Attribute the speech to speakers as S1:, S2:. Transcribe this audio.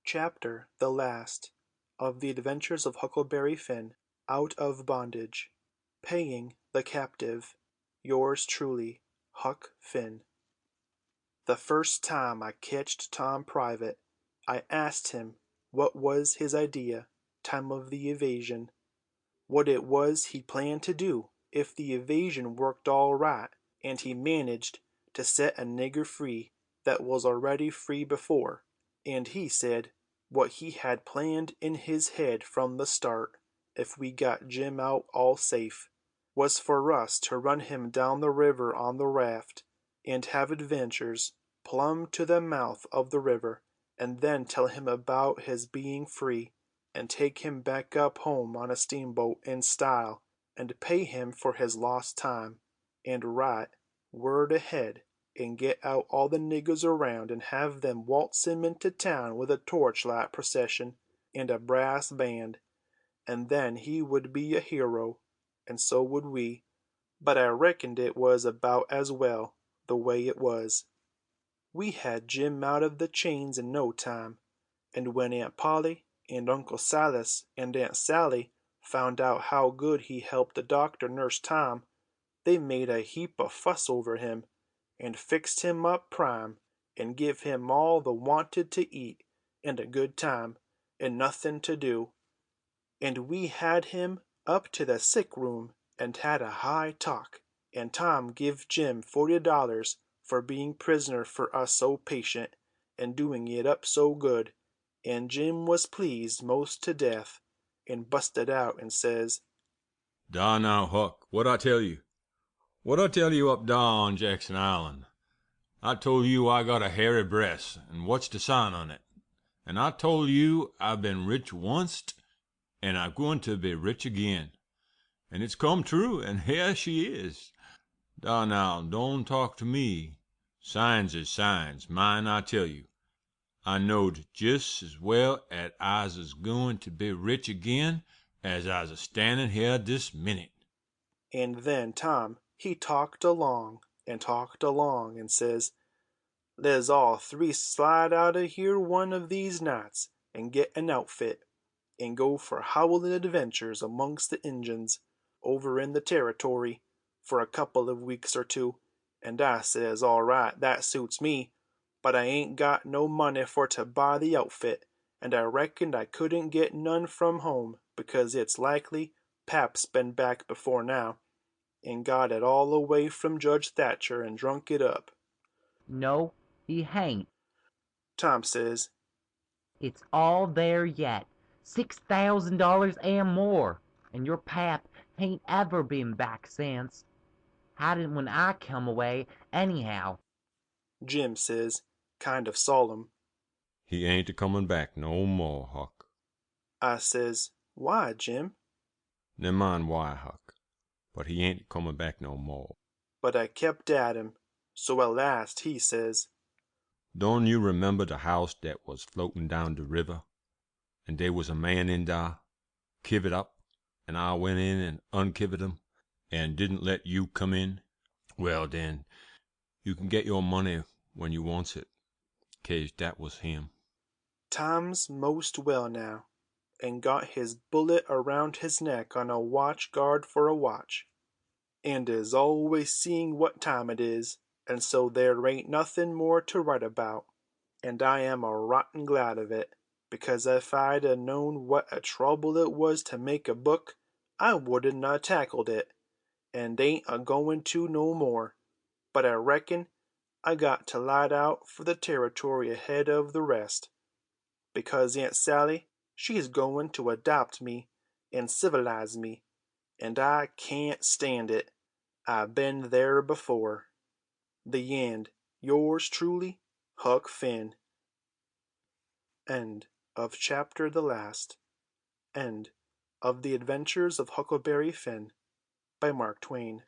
S1: Chapter the last of the Adventures of Huckleberry Finn, out of bondage. Paying the captive. Yours truly, Huck Finn. The first time I ketched Tom private, I asked him what was his idea time of the evasion, what it was he planned to do if the evasion worked all right and he managed to set a nigger free that was already free before, and he said what he had planned in his head from the start, if we got Jim out all safe, was for us to run him down the river on the raft, and have adventures plumb to the mouth of the river, and then tell him about his being free, and take him back up home on a steamboat in style, and pay him for his lost time, and write word ahead and get out all the niggers around and have them waltz him into town with a torchlight procession and a brass band, and then he would be a hero, and so would we. But I reckoned it was about as well the way it was. We had Jim out of the chains in no time, and when Aunt Polly and Uncle Silas and Aunt Sally found out how good he helped the doctor nurse Tom, they made a heap of fuss over him, and fixed him up prime, and give him all the wanted to eat, and a good time, and nothing to do. And we had him up to the sick room, and had a high talk, and Tom give Jim $40 for being prisoner for us so patient, and doing it up so good, and Jim was pleased most to death, and busted out and says,
S2: "Dar now, Huck, what I tell you? What I tell you up dar on Jackson Island? I told you I got a hairy breast, and what's the sign on it? And I told you I've been rich onct, and I'm going to be rich again. And it's come true, and here she is. Dar now, don't talk to me. Signs is signs, mind I tell you. I knowed just as well 'at I's is going to be rich again as I's a standing here this minute."
S1: and then Tom he talked along and says, "Let's all three slide out of here one of these nights and get an outfit, and go for howling adventures amongst the Injuns over in the Territory for a couple of weeks or two, and I says all right, that suits me, but I ain't got no money for to buy the outfit, and I reckoned I couldn't get none from home, because it's likely Pap's been back before now, and got it all away from Judge Thatcher and drunk it up."
S3: No, he hain't.
S1: Tom says,
S3: It's all there yet. $6,000 and more. And your pap hain't ever been back since. Hadn't when I come away, anyhow.
S1: Jim says, kind of solemn.
S2: "He ain't a-comin' back no more, Huck."
S1: I says, "Why, Jim?"
S2: Never mind why, Huck, but he ain't a-comin' back no more.
S1: But I kept at him, so at last he says,
S2: "Don't you remember the house that was floating down the river, and they was a man in dar, kivered up, and I went in and unkivered him, and didn't let you come in? Well, den, you can get your money when you wants it, 'case dat was him."
S1: Tom's most well now, and got his bullet around his neck on a watch guard for a watch, and is always seeing what time it is, and so there ain't nothing more to write about, and I am a rotten glad of it, because if I'd a known what a trouble it was to make a book, I wouldn't a tackled it, and ain't a going to no more, but I reckon I got to light out for the Territory ahead of the rest, because Aunt Sally she's going to adopt me and civilize me, and I can't stand it. I've been there before. The end. Yours truly, Huck Finn. End of chapter the last. End of the Adventures of Huckleberry Finn by Mark Twain.